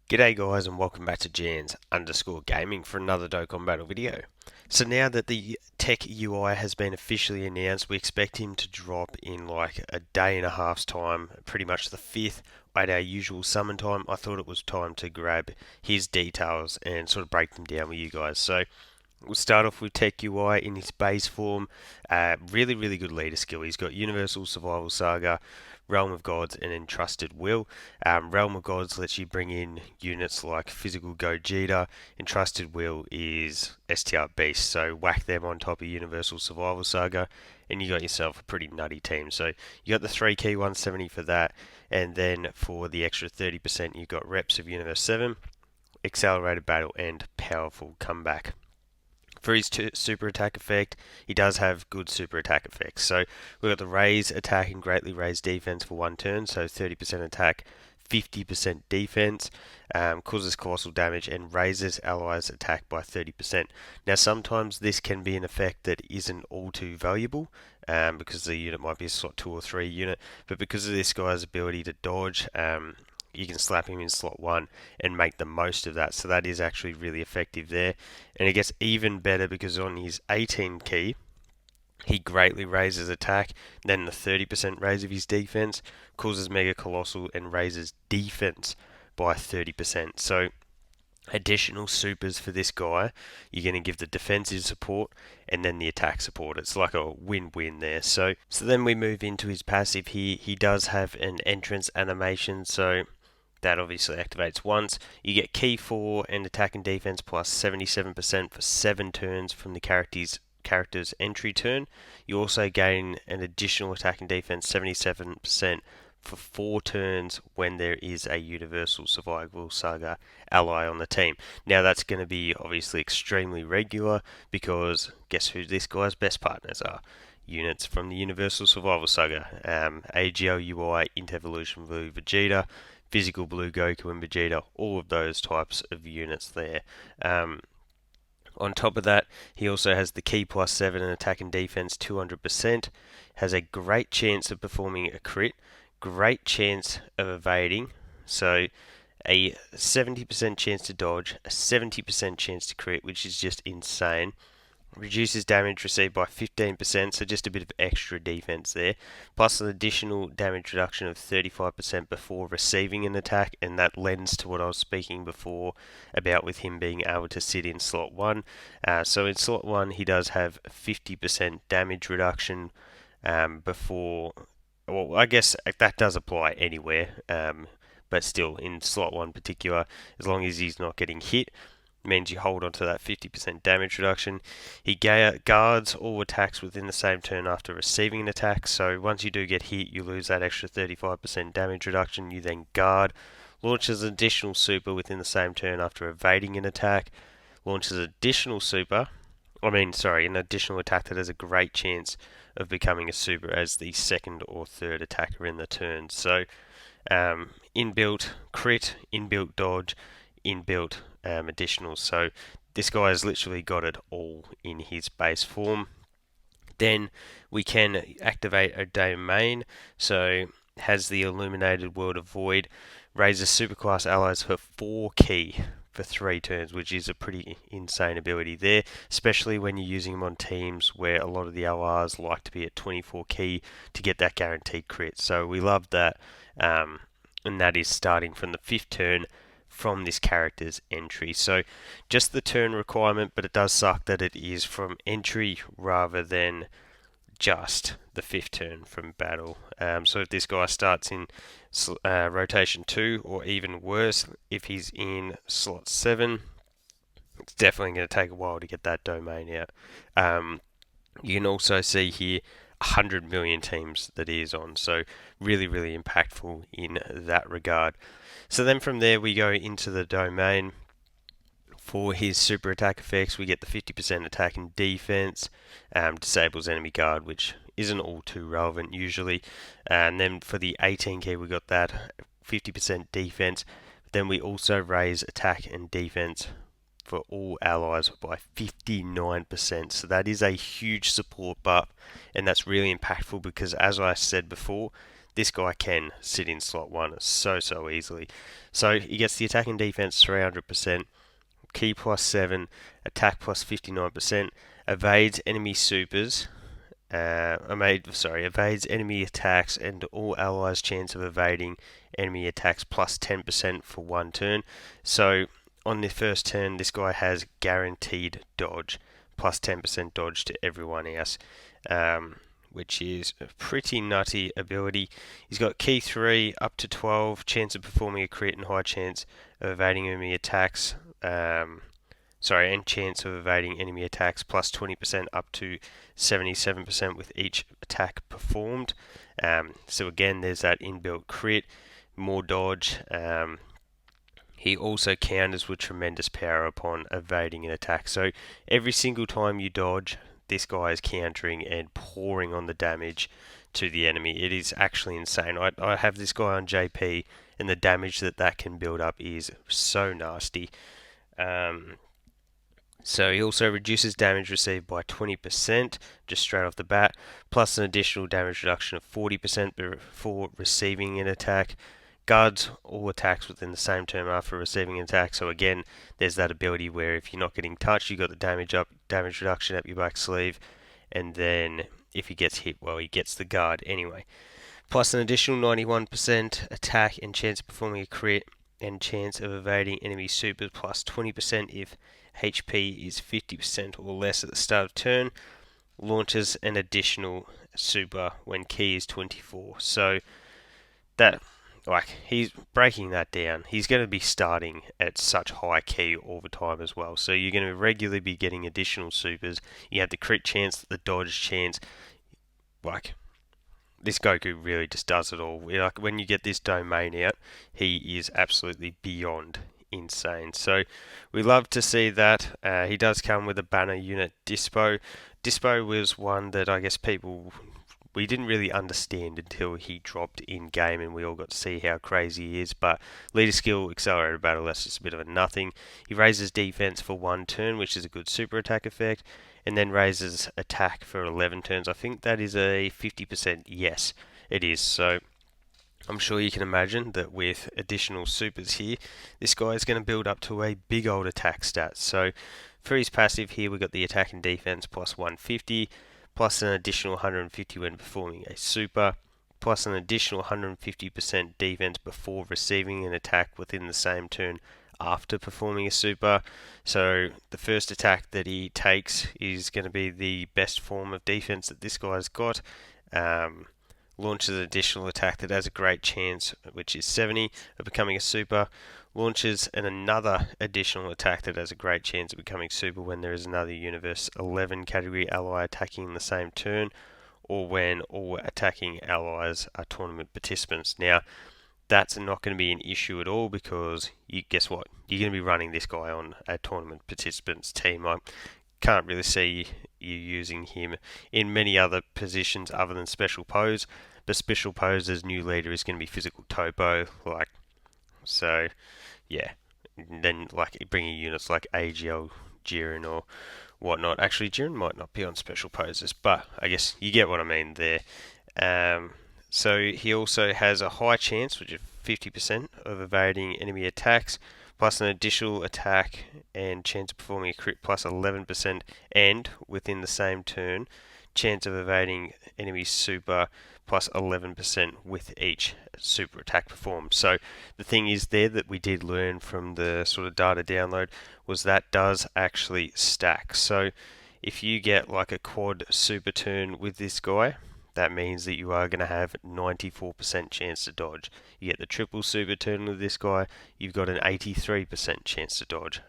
G'day guys and welcome back to Jans_gaming for another Dokkan battle video. So now that the TEQ UI has been officially announced, we expect him to drop in like a day and a half's time, pretty much the 5th at our usual summon time. I thought it was time to grab his details and sort of break them down with you guys. So we'll start off with TEQ UI in his base form. Really good leader skill. He's got Universal Survival Saga, Realm of Gods, and Entrusted Will. Realm of Gods lets you bring in units like Physical Gogeta. Entrusted Will is STR Beast, so whack them on top of Universal Survival Saga, and you got yourself a pretty nutty team. So you got the 3 key 170 for that, and then for the extra 30%, you got Reps of Universe 7, Accelerated Battle, and Powerful Comeback. For his super attack effect, he does have good super attack effects. So we've got the raise attack and greatly raise defense for 1 turn, so 30% attack, 50% defense, causes colossal damage and raises allies' attack by 30%. Now sometimes this can be an effect that isn't all too valuable, because the unit might be a slot 2 or 3 unit, but because of this guy's ability to dodge, you can slap him in slot 1 and make the most of that. So that is actually really effective there. And it gets even better because on his 18 key, he greatly raises attack, then the 30% raise of his defense, causes Mega Colossal and raises defense by 30%. So additional supers for this guy, you're going to give the defensive support and then the attack support. It's like a win-win there. So then we move into his passive here. He does have an entrance animation, so that obviously activates once. You get key 4 and attack and defense plus 77% for 7 turns from the character's entry turn. You also gain an additional attack and defense 77% for 4 turns when there is a Universal Survival Saga ally on the team. Now that's going to be obviously extremely regular because guess who this guy's best partners are? Units from the Universal Survival Saga. AGL UI, Inter-Evolution Blue Vegeta, Physical Blue Goku and Vegeta, all of those types of units there. On top of that, he also has the key plus 7 and attack and defense 200%, has a great chance of performing a crit, great chance of evading, so a 70% chance to dodge, a 70% chance to crit, which is just insane. Reduces damage received by 15%, so just a bit of extra defense there, plus an additional damage reduction of 35% before receiving an attack, and that lends to what I was speaking before about with him being able to sit in slot 1. So in slot 1 he does have 50% damage reduction before, well I guess that does apply anywhere, but still in slot 1 particular, as long as he's not getting hit, means you hold on to that 50% damage reduction. He guards all attacks within the same turn after receiving an attack, so once you do get hit you lose that extra 35% damage reduction. You then guard, launches additional super within the same turn after evading an attack, launches additional an additional attack that has a great chance of becoming a super as the second or third attacker in the turn. So inbuilt crit, inbuilt dodge, inbuilt additionals. So this guy has literally got it all in his base form. Then we can activate a domain, so has the Illuminated World of Void, raises superclass allies for 4 key for 3 turns, which is a pretty insane ability there, especially when you're using them on teams where a lot of the LRs like to be at 24 key to get that guaranteed crit. So we love that, and that is starting from the 5th turn from this character's entry. So just the turn requirement, but it does suck that it is from entry rather than just the 5th turn from battle. So if this guy starts in rotation 2, or even worse, if he's in slot 7, it's definitely going to take a while to get that domain out. You can also see here 100 million teams that he is on, so really impactful in that regard. So then from there we go into the domain. For his super attack effects, we get the 50% attack and defense, disables enemy guard, which isn't all too relevant usually. And then for the 18 key, we got that 50% defense. Then we also raise attack and defense for all allies by 59%. So that is a huge support buff, and that's really impactful because, as I said before, this guy can sit in slot 1 so easily. So he gets the attack and defense 300%, key plus 7, attack plus 59%, evades enemy supers, evades enemy attacks and all allies' chance of evading enemy attacks plus 10% for 1 turn. So on the first turn, this guy has guaranteed dodge, plus 10% dodge to everyone else, which is a pretty nutty ability. He's got key 3 up to 12, chance of performing a crit and high chance of evading enemy attacks. And chance of evading enemy attacks plus 20% up to 77% with each attack performed. So again, there's that inbuilt crit, more dodge. He also counters with tremendous power upon evading an attack. So every single time you dodge, this guy is countering and pouring on the damage to the enemy. It is actually insane. I have this guy on JP, and the damage that can build up is so nasty. So he also reduces damage received by 20% just straight off the bat, plus an additional damage reduction of 40% before receiving an attack. Guards all attacks within the same turn after receiving an attack. So again, there's that ability where if you're not getting touched, you got the damage reduction up your back sleeve, and then if he gets hit, well, he gets the guard anyway. Plus an additional 91% attack and chance of performing a crit, and chance of evading enemy supers plus 20% if HP is 50% or less at the start of turn. Launches an additional super when key is 24. So that, he's breaking that down. He's going to be starting at such high key all the time as well. So you're going to regularly be getting additional supers. You have the crit chance, the dodge chance. This Goku really just does it all. When you get this domain out, he is absolutely beyond insane. So we love to see that. He does come with a banner unit DYSPO. DYSPO was one that I guess we didn't really understand until he dropped in game and we all got to see how crazy he is. But leader skill, accelerated battle, that's just a bit of a nothing. He raises defense for 1 turn, which is a good super attack effect, and then raises attack for 11 turns. I think that is a 50% yes, it is. So I'm sure you can imagine that with additional supers here, this guy is going to build up to a big old attack stat. So for his passive here, we've got the attack and defense plus 150, plus an additional 150 when performing a super, plus an additional 150% defense before receiving an attack within the same turn after performing a super. So the first attack that he takes is going to be the best form of defense that this guy's got. Launches an additional attack that has a great chance, which is 70, of becoming a super. Launches another additional attack that has a great chance of becoming super when there is another Universe 11 category ally attacking in the same turn, or when all attacking allies are tournament participants. Now, that's not going to be an issue at all because guess what? You're going to be running this guy on a tournament participants team. I can't really see you using him in many other positions other than special pose. But special pose as new leader is going to be physical topo, so yeah. And then bringing units like AGL, Jiren or whatnot. Actually, Jiren might not be on special poses, but I guess you get what I mean there. So he also has a high chance, which is 50%, of evading enemy attacks, plus an additional attack and chance of performing a crit plus 11%, and within the same turn, chance of evading enemy super plus 11% with each super attack performed. So the thing is there that we did learn from the sort of data download was that does actually stack. So if you get a quad super turn with this guy, that means that you are going to have 94% chance to dodge. You get the triple super turn with this guy, you've got an 83% chance to dodge.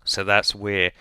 So that's where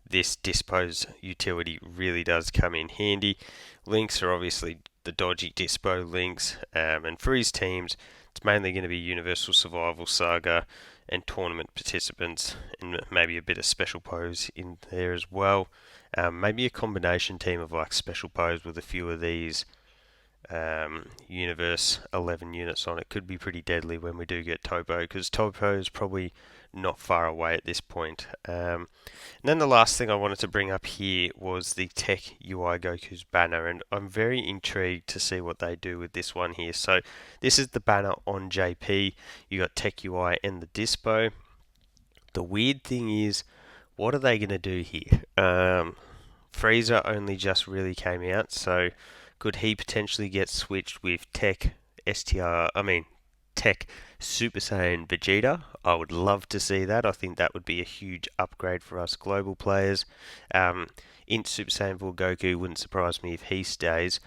this DYSPO's utility really does come in handy. Links are obviously the dodgy DYSPO links, and for his teams, it's mainly going to be Universal Survival Saga and tournament participants, and maybe a bit of special pose in there as well. Maybe a combination team of special pose with a few of these Universe 11 units on it could be pretty deadly when we do get Topo, because Topo is probably not far away at this point. And then the last thing I wanted to bring up here was the TEQ UI Goku's banner, and I'm very intrigued to see what they do with this one here. So this is the banner on JP. You got TEQ UI and the DYSPO. The weird thing is, what are they going to do here? Frieza only just really came out, so could he potentially get switched with TEQ STR? I mean, TEQ Super Saiyan Vegeta? I would love to see that. I think that would be a huge upgrade for us global players. Int Super Saiyan 4 Goku wouldn't surprise me if he stays.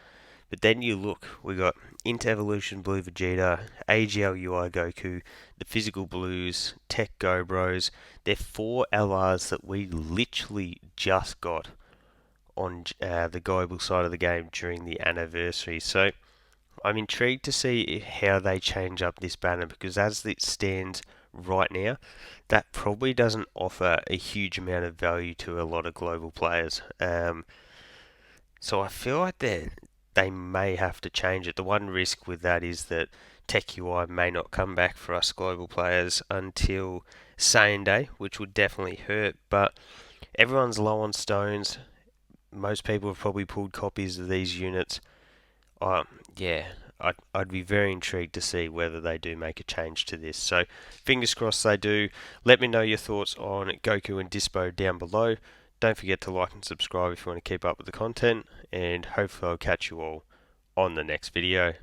But then you look, we got Int Evolution Blue Vegeta, AGL UI Goku, the Physical Blues, TEQ Go Bros. They're 4 LRs that we literally just got on the global side of the game during the anniversary. So I'm intrigued to see how they change up this banner, because as it stands right now, that probably doesn't offer a huge amount of value to a lot of global players. So I feel like they may have to change it. The one risk with that is that TEQ UI may not come back for us global players until Saiyan Day, which would definitely hurt. But everyone's low on stones. Most people have probably pulled copies of these units. Yeah, I'd be very intrigued to see whether they do make a change to this. So fingers crossed they do. Let me know your thoughts on Goku and DYSPO down below. Don't forget to like and subscribe if you want to keep up with the content, and hopefully I'll catch you all on the next video.